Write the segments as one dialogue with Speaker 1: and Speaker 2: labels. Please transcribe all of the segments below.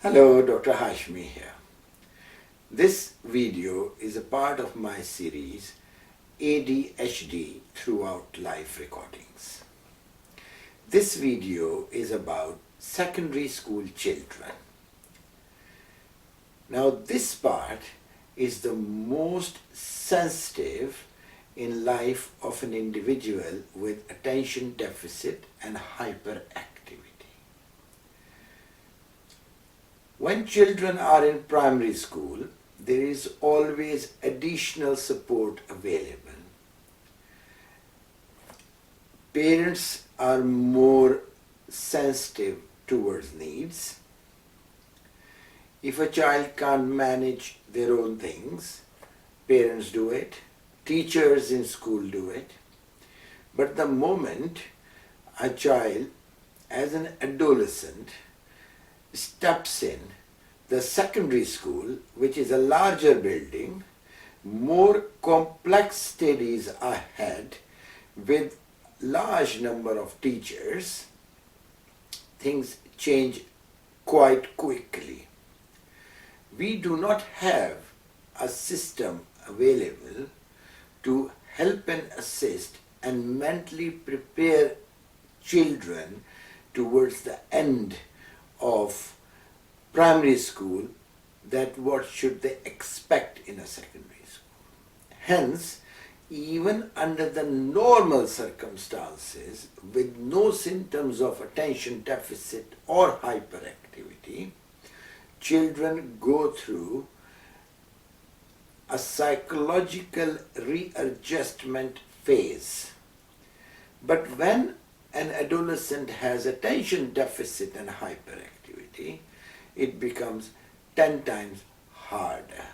Speaker 1: Hello, Dr. Hashmi here. This video is a part of my series ADHD Throughout Life recordings. This video is about secondary school children. Now this part is the most sensitive in life of an individual with attention deficit and hyperactivity. When children are in primary school, there is always additional support available. Parents are more sensitive towards needs. If a child can't manage their own things, parents do it, teachers in school do it. But the moment a child, as an adolescent, steps in the secondary school, which is a larger building, more complex studies ahead with large number of teachers, things change quite quickly. We do not have a system available to help and assist and mentally prepare children towards the end of primary school, that what should they expect in a secondary school. Hence, even under the normal circumstances with no symptoms of attention deficit or hyperactivity, children go through a psychological readjustment phase. But when an adolescent has attention deficit and hyperactivity, it becomes 10 times harder.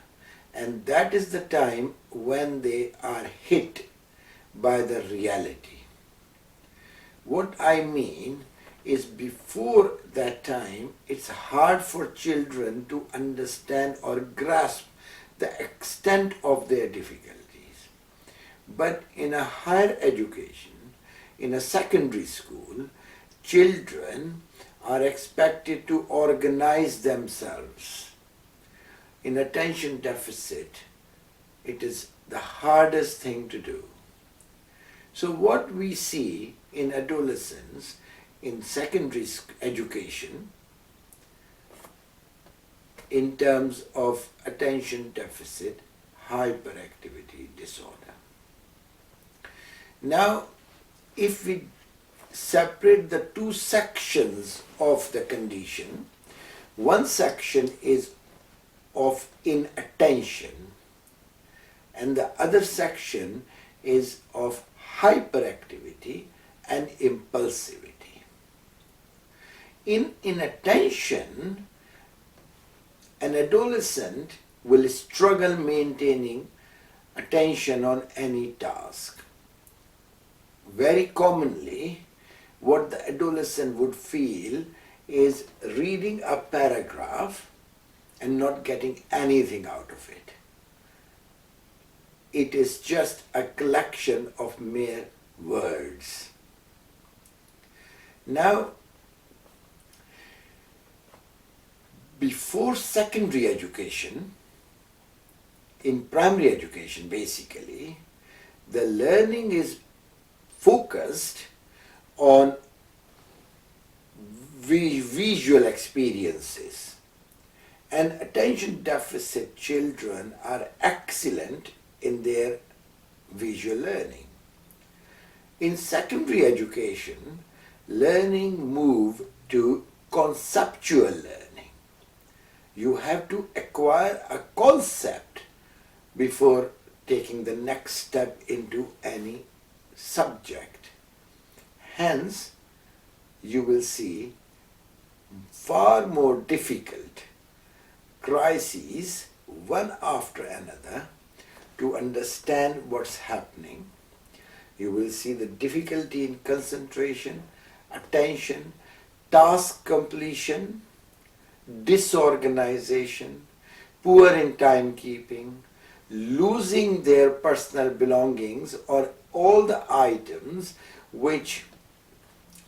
Speaker 1: And that is the time when they are hit by the reality. What I mean is, before that time, it's hard for children to understand or grasp the extent of their difficulties. But in a higher education, in a secondary school, children are expected to organize themselves. In attention deficit, it is the hardest thing to do. So what we see in adolescents in secondary education in terms of attention deficit hyperactivity disorder. Now, if we separate the two sections of the condition, one section is of inattention and the other section is of hyperactivity and impulsivity. In inattention, an adolescent will struggle maintaining attention on any task. Very commonly, what the adolescent would feel is reading a paragraph and not getting anything out of it. It is just a collection of mere words. Now, before secondary education, in primary education basically, the learning is focused on visual experiences, and attention deficit children are excellent in their visual learning. In secondary education, learning moves to conceptual learning. You have to acquire a concept before taking the next step into any subject. Hence, you will see far more difficult crises one after another to understand what's happening. You will see the difficulty in concentration, attention, task completion, disorganization, poor in timekeeping, losing their personal belongings or all the items which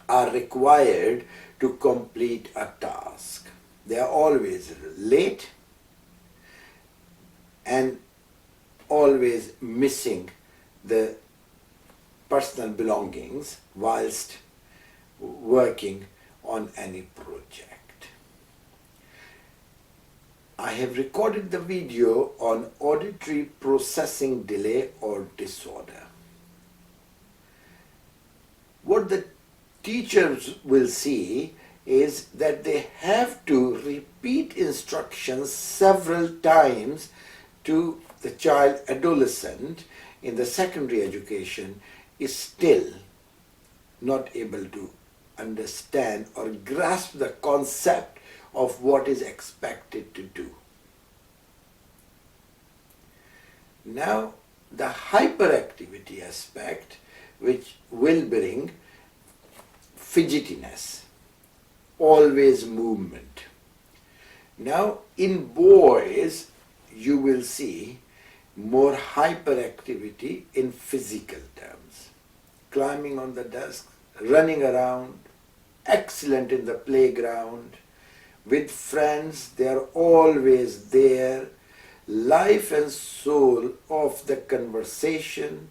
Speaker 1: are required to complete a task. They are always late and always missing the personal belongings whilst working on any project. I have recorded the video on auditory processing delay or disorder. What the teachers will see is that they have to repeat instructions several times to the child adolescent in the secondary education is still not able to understand or grasp the concept of what is expected to do. Now, the hyperactivity aspect, which will bring fidgetiness, always movement. Now, in boys, you will see more hyperactivity in physical terms. Climbing on the desk, running around, excellent in the playground. With friends, they are always there, life and soul of the conversation,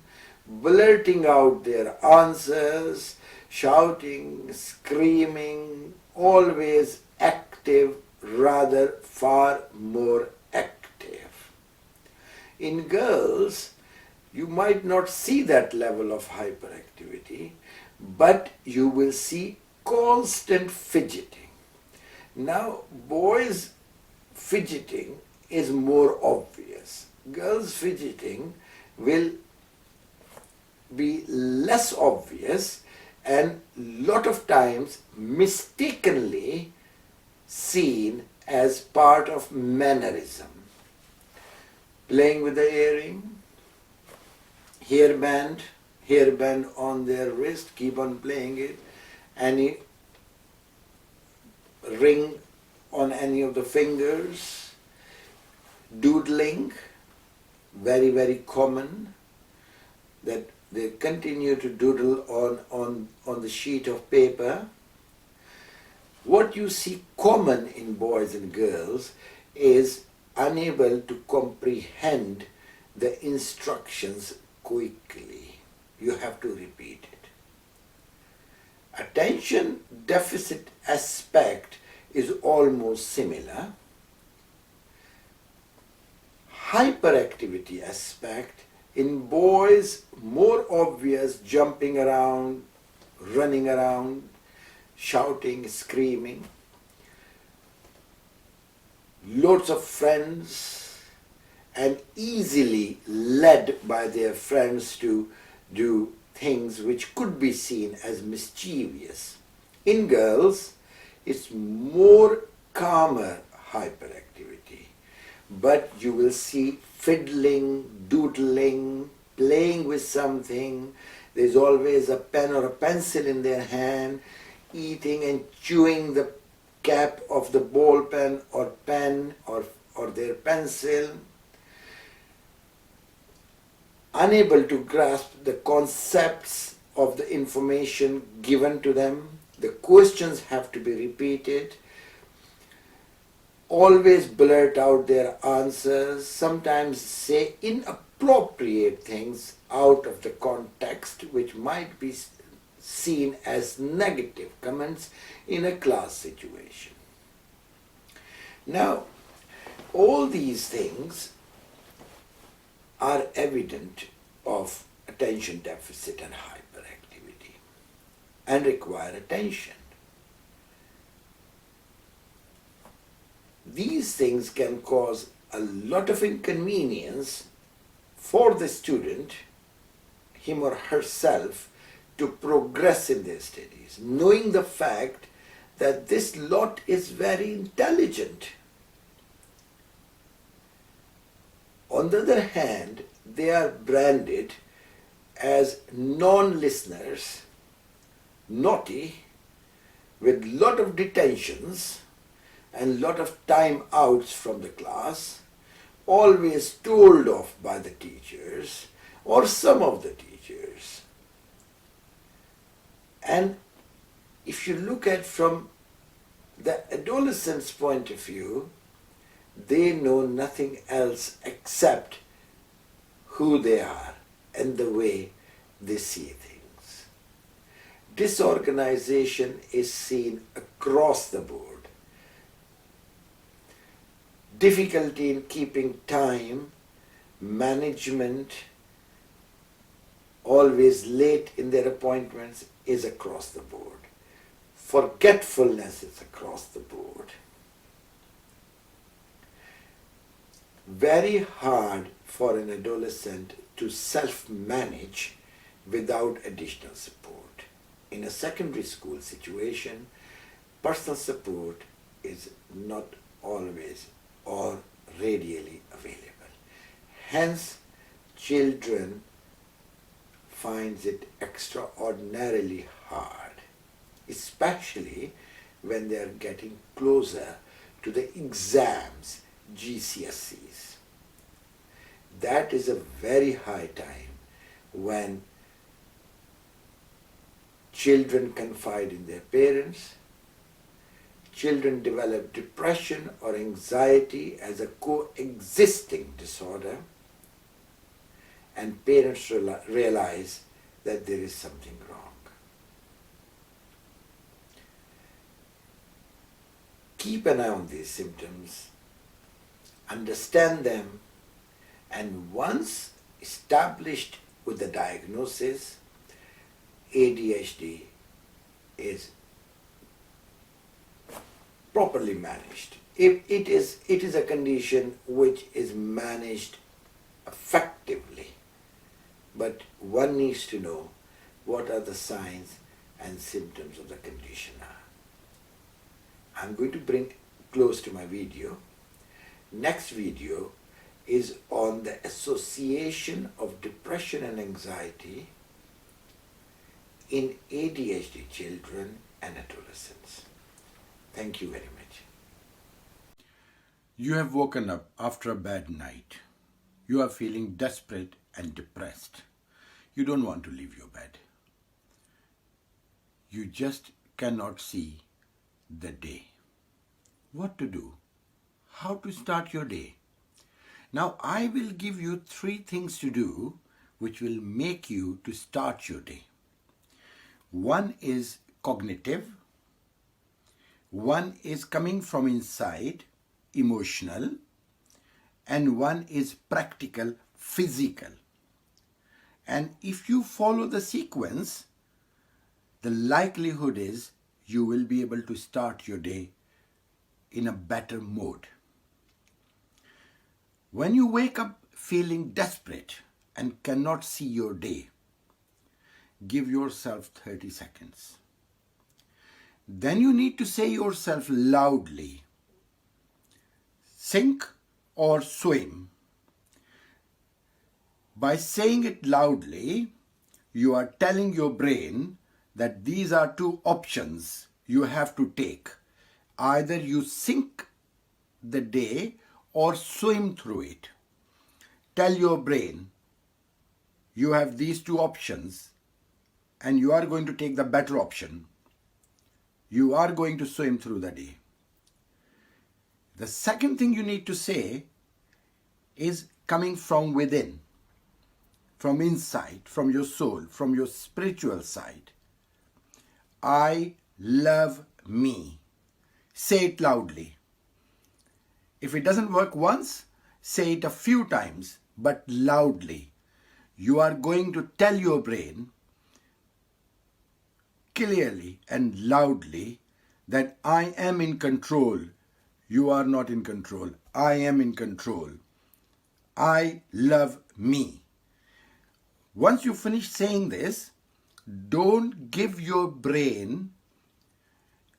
Speaker 1: blurting out their answers, shouting, screaming, always active, rather far more active. In girls, you might not see that level of hyperactivity, but you will see constant fidgeting. Now, boys' fidgeting is more obvious. Girls' fidgeting will be less obvious and lot of times mistakenly seen as part of mannerism. Playing with the earring, hairband on their wrist, keep on playing it, any ring on any of the fingers, doodling, very, very common, that they continue to doodle on the sheet of paper. What you see common in boys and girls is unable to comprehend the instructions quickly. You have to repeat it. Attention deficit aspect is almost similar. Hyperactivity aspect in boys, more obvious, jumping around, running around, shouting, screaming. Loads of friends and easily led by their friends to do things which could be seen as mischievous. In girls, it's more calmer hyperactivity, but you will see fiddling, doodling, playing with something. There's always a pen or a pencil in their hand, eating and chewing the cap of the ball pen or pen or their pencil. Unable to grasp the concepts of the information given to them. The questions have to be repeated. Always blurt out their answers, sometimes say inappropriate things out of the context which might be seen as negative comments in a class situation. Now, all these things are evident of attention deficit and hyperactivity and require attention. These things can cause a lot of inconvenience for the student, him or herself, to progress in their studies, knowing the fact that this lot is very intelligent. On the other hand, they are branded as non-listeners, naughty, with lot of detentions and lot of time outs from the class, always told off by the teachers or some of the teachers. And if you look at from the adolescent's point of view, they know nothing else except who they are and the way they see things. Disorganization is seen across the board. Difficulty in keeping time, management, always late in their appointments is across the board. Forgetfulness is across the board. Very hard for an adolescent to self-manage without additional support. In a secondary school situation, personal support is not always or radially available. Hence, children finds it extraordinarily hard, especially when they are getting closer to the exams, GCSEs. That is a very high time when children confide in their parents, children develop depression or anxiety as a coexisting disorder, and parents realize that there is something wrong. Keep an eye on these symptoms, understand them, and once established with the diagnosis, ADHD is properly managed. It is a condition which is managed effectively, but one needs to know what are the signs and symptoms of the condition are. I'm going to bring close to my video. Next video is on the association of depression and anxiety in ADHD children and adolescents. Thank you very much. You have woken up after a bad night. You are feeling desperate and depressed. You don't want to leave your bed. You just cannot see the day. What to do? How to start your day? Now I will give you 3 things to do which will make you to start your day. One is cognitive, one is coming from inside, emotional, and one is practical, physical. And if you follow the sequence, the likelihood is you will be able to start your day in a better mode. When you wake up feeling desperate and cannot see your day, give yourself 30 seconds. Then you need to say yourself loudly, sink or swim. By saying it loudly, you are telling your brain that these are 2 options you have to take. Either you sink the day or swim through it. Tell your brain you have these 2 options and you are going to take the better option. You are going to swim through the day. The second thing you need to say is coming from within, from inside, from your soul, from your spiritual side. I love me. Say it loudly. If it doesn't work once, say it a few times, but loudly. You are going to tell your brain clearly and loudly that I am in control. You are not in control. I am in control. I love me. Once you finish saying this, don't give your brain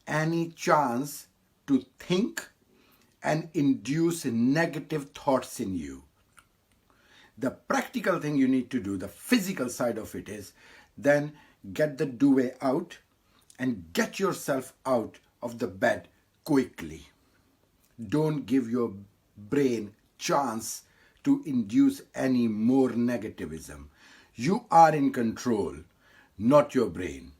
Speaker 1: any chance to think and induce negative thoughts in you. The practical thing you need to do, the physical side of it is, then get the duvet out and get yourself out of the bed quickly. Don't give your brain chance to induce any more negativism. You are in control, not your brain.